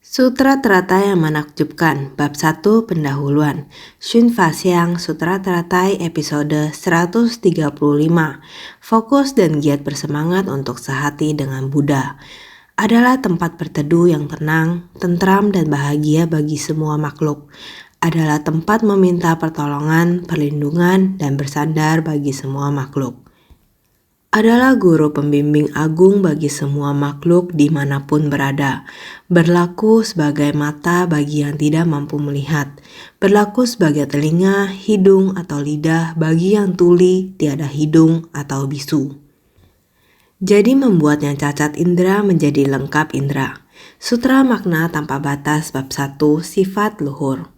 Sutra Teratai yang Menakjubkan, Bab 1 Pendahuluan, Xun Faxiang, Sutra Teratai episode 135, Fokus dan giat bersemangat untuk sehati dengan Buddha, adalah tempat berteduh yang tenang, tentram dan bahagia bagi semua makhluk, adalah tempat meminta pertolongan, perlindungan, dan bersandar bagi semua makhluk. Adalah guru pembimbing agung bagi semua makhluk dimanapun berada, berlaku sebagai mata bagi yang tidak mampu melihat, berlaku sebagai telinga, hidung, atau lidah bagi yang tuli, tiada hidung, atau bisu. Jadi membuat yang cacat indera menjadi lengkap indera. Sutra Makna Tanpa Batas Bab 1 Sifat Luhur.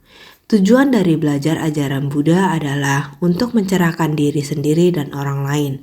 Tujuan dari belajar ajaran Buddha adalah untuk mencerahkan diri sendiri dan orang lain,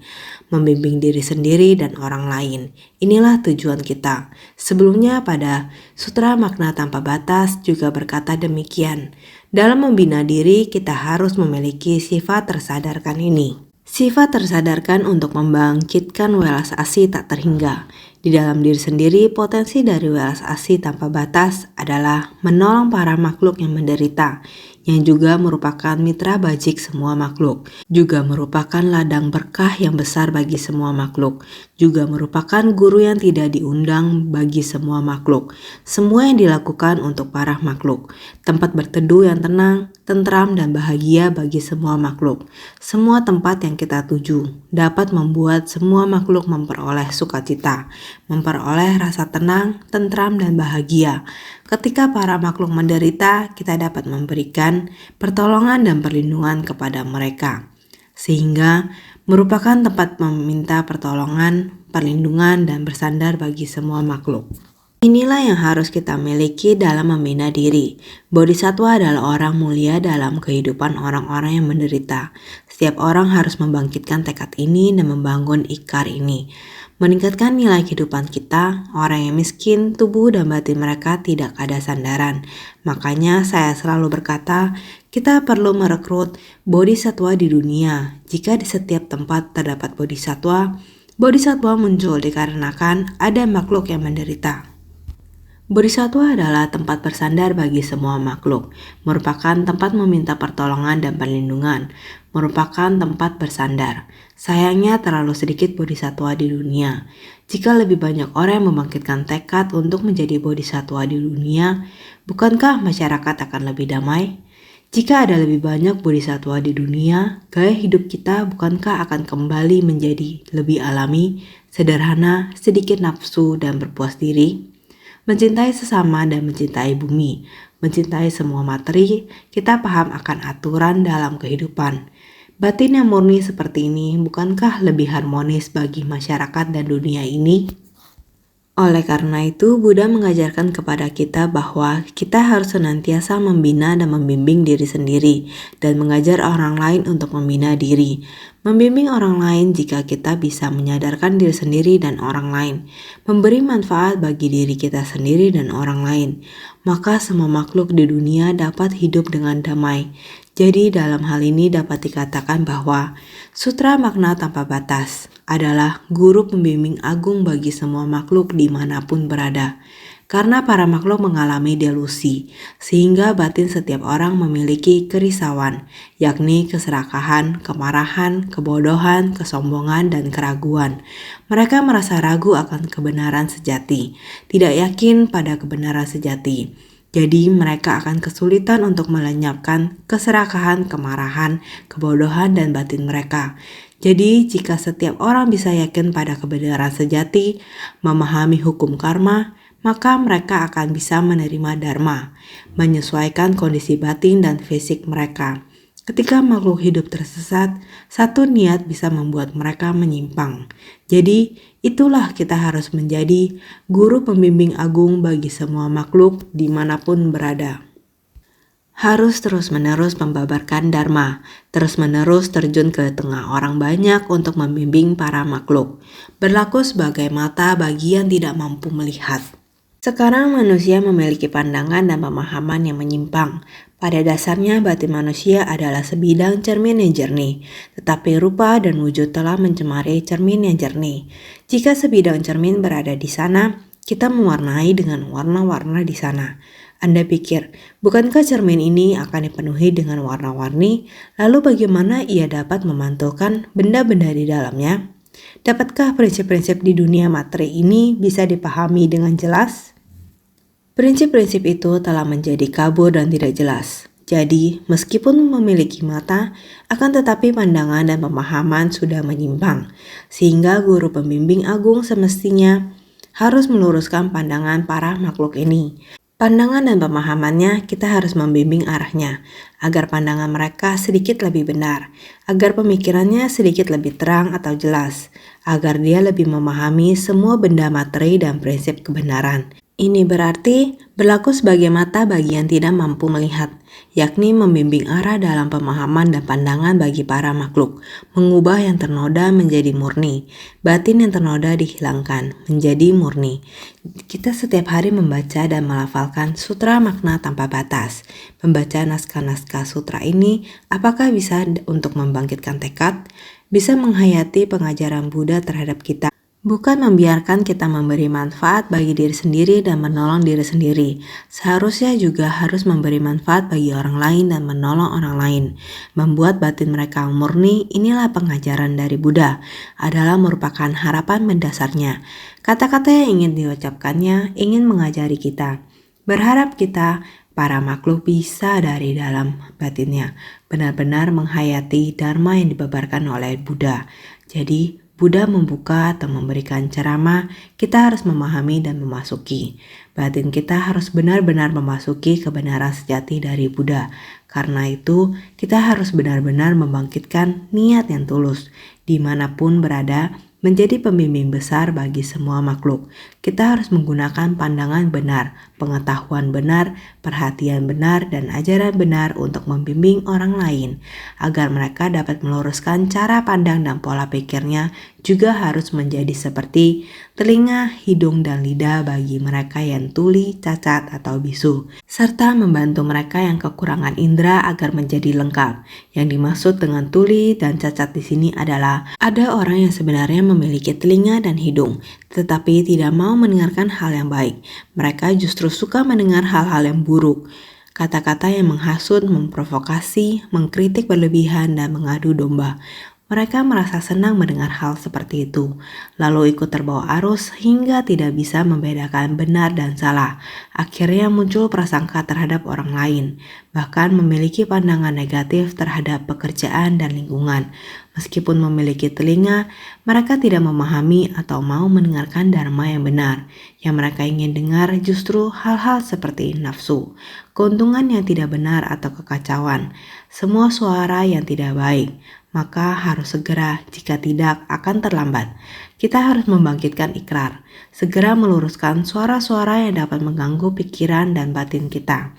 membimbing diri sendiri dan orang lain. Inilah tujuan kita. Sebelumnya pada Sutra Makna Tanpa Batas juga berkata demikian. Dalam membina diri kita harus memiliki sifat tersadarkan ini. Sifat tersadarkan untuk membangkitkan welas asih tak terhingga. Di dalam diri sendiri, potensi dari welas asih tanpa batas adalah menolong para makhluk yang menderita, yang juga merupakan mitra bajik semua makhluk, juga merupakan ladang berkah yang besar bagi semua makhluk, juga merupakan guru yang tidak diundang bagi semua makhluk. Semua yang dilakukan untuk para makhluk, tempat berteduh yang tenang, tentram, dan bahagia bagi semua makhluk. Semua tempat yang kita tuju dapat membuat semua makhluk memperoleh sukacita, memperoleh rasa tenang, tentram, dan bahagia. Ketika para makhluk menderita, kita dapat memberikan pertolongan dan perlindungan kepada mereka, sehingga merupakan tempat meminta pertolongan, perlindungan, dan bersandar bagi semua makhluk. Inilah yang harus kita miliki dalam membina diri. Bodhisattva adalah orang mulia dalam kehidupan orang-orang yang menderita. Setiap orang harus membangkitkan tekad ini dan membangun ikar ini. Meningkatkan nilai kehidupan kita, orang yang miskin, tubuh dan batin mereka tidak ada sandaran. Makanya saya selalu berkata, kita perlu merekrut bodhisattva di dunia. Jika di setiap tempat terdapat bodhisattva, bodhisattva muncul dikarenakan ada makhluk yang menderita. Bodhisattva adalah tempat bersandar bagi semua makhluk, merupakan tempat meminta pertolongan dan perlindungan, merupakan tempat bersandar. Sayangnya terlalu sedikit bodhisattva di dunia. Jika lebih banyak orang yang membangkitkan tekad untuk menjadi bodhisattva di dunia, bukankah masyarakat akan lebih damai? Jika ada lebih banyak bodhisattva di dunia, gaya hidup kita bukankah akan kembali menjadi lebih alami, sederhana, sedikit nafsu, dan berpuas diri? Mencintai sesama dan mencintai bumi, mencintai semua materi, kita paham akan aturan dalam kehidupan. Batin yang murni seperti ini bukankah lebih harmonis bagi masyarakat dan dunia ini? Oleh karena itu, Buddha mengajarkan kepada kita bahwa kita harus senantiasa membina dan membimbing diri sendiri dan mengajar orang lain untuk membina diri. Membimbing orang lain jika kita bisa menyadarkan diri sendiri dan orang lain, memberi manfaat bagi diri kita sendiri dan orang lain, maka semua makhluk di dunia dapat hidup dengan damai. Jadi dalam hal ini dapat dikatakan bahwa Sutra Makna Tanpa Batas adalah guru pembimbing agung bagi semua makhluk dimanapun berada. Karena para makhluk mengalami delusi, sehingga batin setiap orang memiliki kerisauan, yakni keserakahan, kemarahan, kebodohan, kesombongan, dan keraguan. Mereka merasa ragu akan kebenaran sejati, tidak yakin pada kebenaran sejati. Jadi mereka akan kesulitan untuk melenyapkan keserakahan, kemarahan, kebodohan, dan batin mereka. Jadi jika setiap orang bisa yakin pada kebenaran sejati, memahami hukum karma, maka mereka akan bisa menerima dharma, menyesuaikan kondisi batin dan fisik mereka. Ketika makhluk hidup tersesat, satu niat bisa membuat mereka menyimpang. Jadi, itulah kita harus menjadi guru pembimbing agung bagi semua makhluk dimanapun berada. Harus terus-menerus membabarkan dharma, terus-menerus terjun ke tengah orang banyak untuk membimbing para makhluk, berlaku sebagai mata bagi yang tidak mampu melihat. Sekarang manusia memiliki pandangan dan pemahaman yang menyimpang. Pada dasarnya batin manusia adalah sebidang cermin yang jernih, tetapi rupa dan wujud telah mencemari cermin yang jernih. Jika sebidang cermin berada di sana, kita mewarnai dengan warna-warna di sana. Anda pikir, bukankah cermin ini akan dipenuhi dengan warna-warni? Lalu bagaimana ia dapat memantulkan benda-benda di dalamnya? Dapatkah prinsip-prinsip di dunia materi ini bisa dipahami dengan jelas? Prinsip-prinsip itu telah menjadi kabur dan tidak jelas. Jadi, meskipun memiliki mata, akan tetapi pandangan dan pemahaman sudah menyimpang, sehingga guru pembimbing agung semestinya harus meluruskan pandangan para makhluk ini. Pandangan dan pemahamannya kita harus membimbing arahnya, agar pandangan mereka sedikit lebih benar, agar pemikirannya sedikit lebih terang atau jelas, agar dia lebih memahami semua benda materi dan prinsip kebenaran. Ini berarti berlaku sebagai mata bagi yang tidak mampu melihat, yakni membimbing arah dalam pemahaman dan pandangan bagi para makhluk, mengubah yang ternoda menjadi murni, batin yang ternoda dihilangkan menjadi murni. Kita setiap hari membaca dan melafalkan sutra makna tanpa batas. Membaca naskah-naskah sutra ini apakah bisa untuk membangkitkan tekad? Bisa menghayati pengajaran Buddha terhadap kita. Bukan membiarkan kita memberi manfaat bagi diri sendiri dan menolong diri sendiri. Seharusnya juga harus memberi manfaat bagi orang lain dan menolong orang lain. Membuat batin mereka murni, inilah pengajaran dari Buddha, adalah merupakan harapan mendasarnya. Kata-kata yang ingin diucapkannya ingin mengajari kita. Berharap kita, para makhluk bisa dari dalam batinnya, benar-benar menghayati dharma yang dibabarkan oleh Buddha. Jadi, Buddha membuka atau memberikan ceramah, kita harus memahami dan memasuki. Batin kita harus benar-benar memasuki kebenaran sejati dari Buddha. Karena itu, kita harus benar-benar membangkitkan niat yang tulus, dimanapun berada, menjadi pembimbing besar bagi semua makhluk. Kita harus menggunakan pandangan benar, pengetahuan benar, perhatian benar, dan ajaran benar untuk membimbing orang lain. Agar mereka dapat meluruskan cara pandang dan pola pikirnya, juga harus menjadi seperti telinga, hidung, dan lidah bagi mereka yang tuli, cacat, atau bisu. Serta membantu mereka yang kekurangan indera agar menjadi lengkap. Yang dimaksud dengan tuli dan cacat di sini adalah ada orang yang sebenarnya memiliki telinga dan hidung, tetapi tidak mau mendengarkan hal yang baik. Mereka justru suka mendengar hal-hal yang buruk. Kata-kata yang menghasut, memprovokasi, mengkritik berlebihan, dan mengadu domba. Mereka merasa senang mendengar hal seperti itu, lalu ikut terbawa arus hingga tidak bisa membedakan benar dan salah. Akhirnya muncul prasangka terhadap orang lain, bahkan memiliki pandangan negatif terhadap pekerjaan dan lingkungan. Meskipun memiliki telinga, mereka tidak memahami atau mau mendengarkan dharma yang benar. Yang mereka ingin dengar justru hal-hal seperti nafsu, keuntungan yang tidak benar atau kekacauan, semua suara yang tidak baik. Maka harus segera, jika tidak akan terlambat. Kita harus membangkitkan ikrar, segera meluruskan suara-suara yang dapat mengganggu pikiran dan batin kita,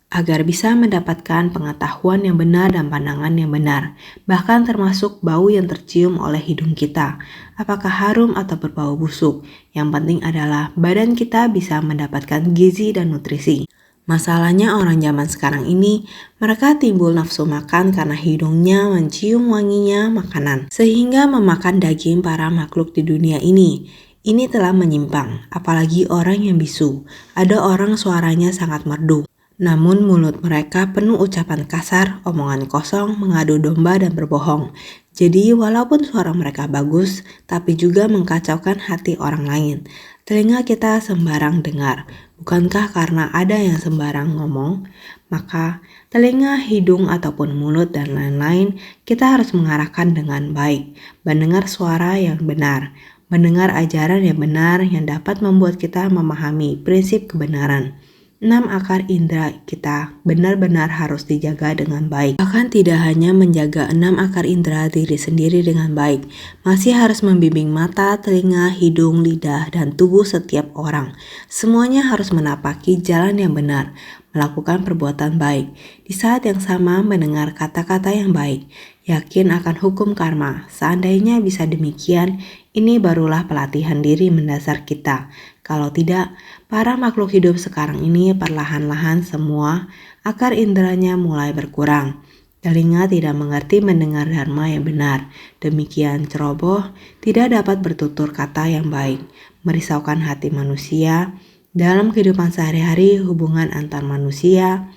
agar bisa mendapatkan pengetahuan yang benar dan pandangan yang benar, bahkan termasuk bau yang tercium oleh hidung kita. Apakah harum atau berbau busuk? Yang penting adalah badan kita bisa mendapatkan gizi dan nutrisi. Masalahnya orang zaman sekarang ini, mereka timbul nafsu makan karena hidungnya mencium wanginya makanan, sehingga memakan daging para makhluk di dunia ini. Ini telah menyimpang, apalagi orang yang bisu. Ada orang suaranya sangat merdu, namun mulut mereka penuh ucapan kasar, omongan kosong, mengadu domba dan berbohong. Jadi walaupun suara mereka bagus, tapi juga mengkacaukan hati orang lain. Telinga kita sembarang dengar, bukankah karena ada yang sembarang ngomong? Maka telinga, hidung, ataupun mulut dan lain-lain kita harus mengarahkan dengan baik, mendengar suara yang benar, mendengar ajaran yang benar yang dapat membuat kita memahami prinsip kebenaran. 6 akar indera kita benar-benar harus dijaga dengan baik. Bahkan tidak hanya menjaga 6 akar indera diri sendiri dengan baik, masih harus membimbing mata, telinga, hidung, lidah, dan tubuh setiap orang. Semuanya harus menapaki jalan yang benar, melakukan perbuatan baik. Di saat yang sama mendengar kata-kata yang baik, yakin akan hukum karma. Seandainya bisa demikian, ini barulah pelatihan diri mendasar kita. Kalau tidak, para makhluk hidup sekarang ini perlahan-lahan semua akar inderanya mulai berkurang. Telinga tidak mengerti mendengar dharma yang benar. Demikian ceroboh tidak dapat bertutur kata yang baik, merisaukan hati manusia. Dalam kehidupan sehari-hari, hubungan antar manusia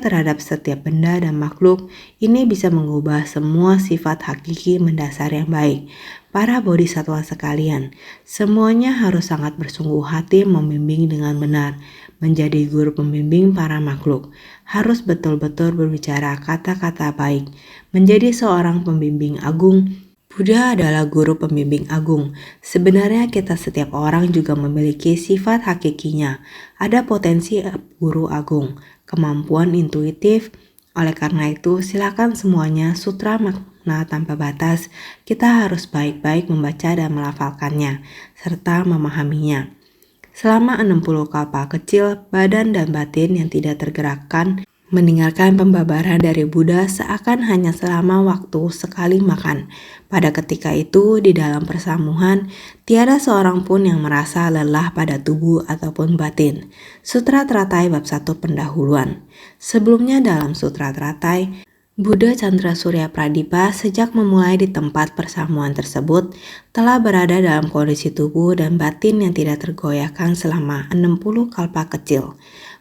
terhadap setiap benda dan makhluk ini bisa mengubah semua sifat hakiki mendasar yang baik. Para bodhisattva sekalian, semuanya harus sangat bersungguh hati membimbing dengan benar. Menjadi guru pembimbing para makhluk harus betul-betul berbicara kata-kata baik. Menjadi seorang pembimbing agung, Buddha adalah guru pembimbing agung. Sebenarnya kita setiap orang juga memiliki sifat hakikinya. Ada potensi guru agung, kemampuan intuitif. Oleh karena itu, silakan semuanya sutra makna tanpa batas. Kita harus baik-baik membaca dan melafalkannya, serta memahaminya. Selama 60 kalpa kecil, badan dan batin yang tidak tergerakkan mendengarkan pembabaran dari Buddha seakan hanya selama waktu sekali makan. Pada ketika itu, di dalam persamuhan, tiada seorang pun yang merasa lelah pada tubuh ataupun batin. Sutra Teratai bab 1 pendahuluan. Sebelumnya dalam Sutra Teratai, Buddha Chandra Surya Pradipa sejak memulai di tempat persamuan tersebut telah berada dalam kondisi tubuh dan batin yang tidak tergoyahkan selama 60 kalpa kecil,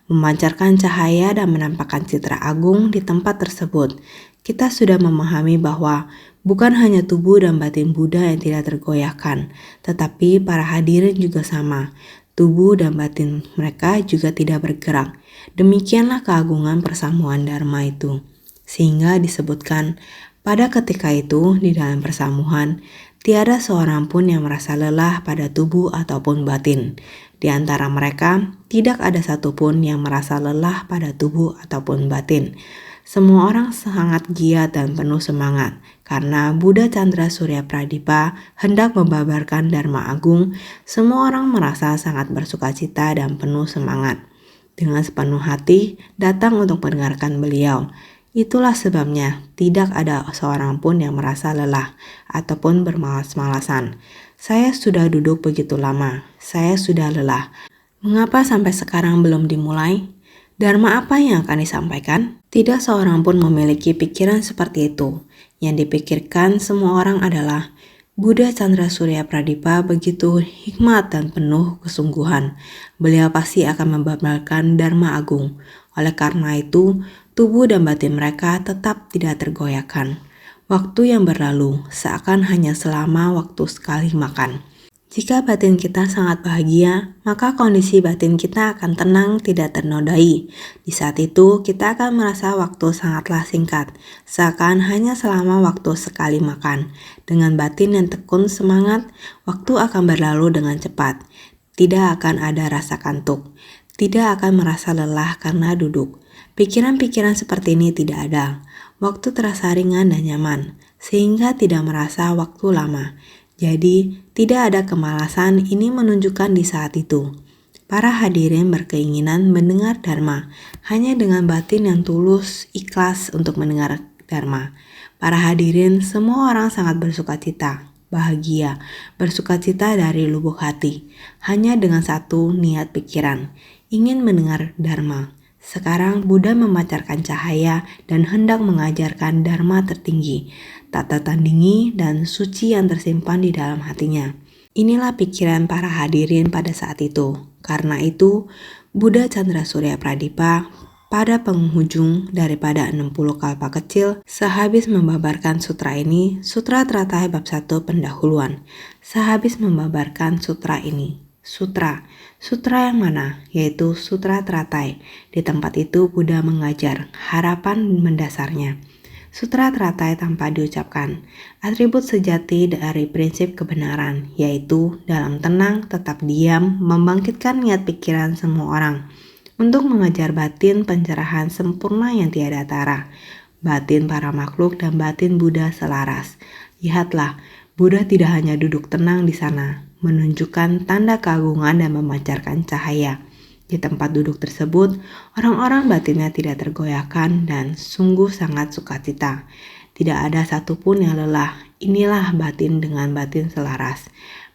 memancarkan cahaya dan menampakkan citra agung di tempat tersebut. Kita sudah memahami bahwa bukan hanya tubuh dan batin Buddha yang tidak tergoyahkan, tetapi para hadirin juga sama. Tubuh dan batin mereka juga tidak bergerak. Demikianlah keagungan persamuan Dharma itu. Sehingga disebutkan, pada ketika itu di dalam persamuhan, tiada seorang pun yang merasa lelah pada tubuh ataupun batin. Di antara mereka, tidak ada satupun yang merasa lelah pada tubuh ataupun batin. Semua orang sangat giat dan penuh semangat, karena Buddha Chandra Surya Pradipa hendak membabarkan Dharma Agung. Semua orang merasa sangat bersukacita dan penuh semangat. Dengan sepenuh hati, datang untuk mendengarkan beliau. Itulah sebabnya tidak ada seorang pun yang merasa lelah ataupun bermalas-malasan. Saya sudah duduk begitu lama, saya sudah lelah. Mengapa sampai sekarang belum dimulai? Dharma apa yang akan disampaikan? Tidak seorang pun memiliki pikiran seperti itu. Yang dipikirkan semua orang adalah Buddha Chandra Surya Pradipa begitu hikmat dan penuh kesungguhan. Beliau pasti akan membabarkan Dharma Agung. Oleh karena itu, tubuh dan batin mereka tetap tidak tergoyahkan. Waktu yang berlalu seakan hanya selama waktu sekali makan. Jika batin kita sangat bahagia, maka kondisi batin kita akan tenang, tidak ternodai. Di saat itu, kita akan merasa waktu sangatlah singkat, seakan hanya selama waktu sekali makan. Dengan batin yang tekun semangat, waktu akan berlalu dengan cepat. Tidak akan ada rasa kantuk. Tidak akan merasa lelah karena duduk. Pikiran-pikiran seperti ini tidak ada. Waktu terasa ringan dan nyaman, sehingga tidak merasa waktu lama. Jadi, tidak ada kemalasan. Ini menunjukkan di saat itu para hadirin berkeinginan mendengar Dharma hanya dengan batin yang tulus, ikhlas untuk mendengar Dharma. Para hadirin semua orang sangat bersukacita, bahagia, bersukacita dari lubuk hati, hanya dengan satu niat pikiran, ingin mendengar Dharma. Sekarang Buddha memancarkan cahaya dan hendak mengajarkan Dharma tertinggi, tak tertandingi dan suci yang tersimpan di dalam hatinya. Inilah pikiran para hadirin pada saat itu. Karena itu, Buddha Chandra Surya Pradipa pada penghujung daripada 60 kalpa kecil, sehabis membabarkan sutra ini, Sutra Teratai bab 1 pendahuluan. Sehabis membabarkan sutra ini. Sutra yang mana? Yaitu Sutra Teratai. Di tempat itu Buddha mengajar harapan mendasarnya. Sutra Teratai tanpa diucapkan. Atribut sejati dari prinsip kebenaran, yaitu dalam tenang, tetap diam, membangkitkan niat pikiran semua orang. Untuk mengejar batin pencerahan sempurna yang tiada tara. Batin para makhluk dan batin Buddha selaras. Lihatlah, Buddha tidak hanya duduk tenang di sana, menunjukkan tanda keagungan dan memancarkan cahaya. Di tempat duduk tersebut, orang-orang batinnya tidak tergoyahkan dan sungguh sangat sukacita. Tidak ada satupun yang lelah. Inilah batin dengan batin selaras.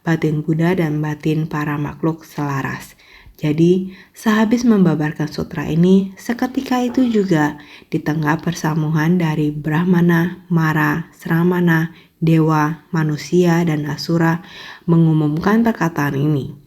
Batin Buddha dan batin para makhluk selaras. Jadi, sehabis membabarkan sutra ini, seketika itu juga di tengah persamuhan dari Brahmana, Mara, Sramana, Dewa, manusia, dan Asura mengumumkan perkataan ini.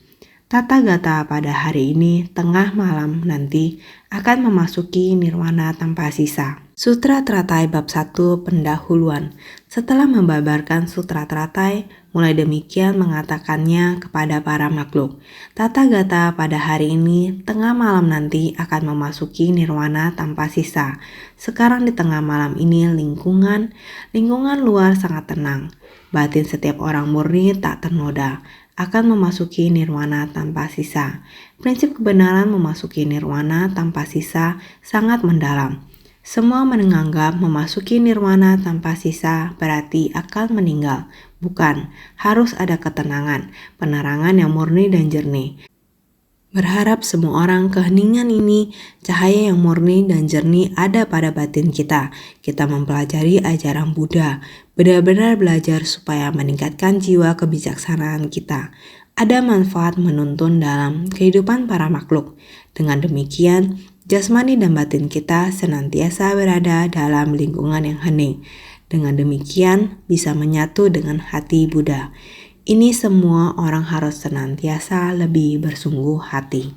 Tathagata pada hari ini, tengah malam nanti, akan memasuki nirwana tanpa sisa. Sutra Teratai Bab 1 Pendahuluan. Setelah membabarkan Sutra Teratai, mulai demikian mengatakannya kepada para makhluk. Tathagata pada hari ini, tengah malam nanti akan memasuki nirwana tanpa sisa. Sekarang di tengah malam ini lingkungan luar sangat tenang. Batin setiap orang murni tak ternoda, akan memasuki nirwana tanpa sisa. Prinsip kebenaran memasuki nirwana tanpa sisa sangat mendalam. Semua menganggap memasuki nirwana tanpa sisa berarti akan meninggal. Bukan, harus ada ketenangan, penerangan yang murni dan jernih. Berharap semua orang keheningan ini, cahaya yang murni dan jernih ada pada batin kita. Kita mempelajari ajaran Buddha, benar-benar belajar supaya meningkatkan jiwa kebijaksanaan kita. Ada manfaat menuntun dalam kehidupan para makhluk. Dengan demikian, jasmani dan batin kita senantiasa berada dalam lingkungan yang hening. Dengan demikian, bisa menyatu dengan hati Buddha. Ini semua orang harus senantiasa lebih bersungguh hati.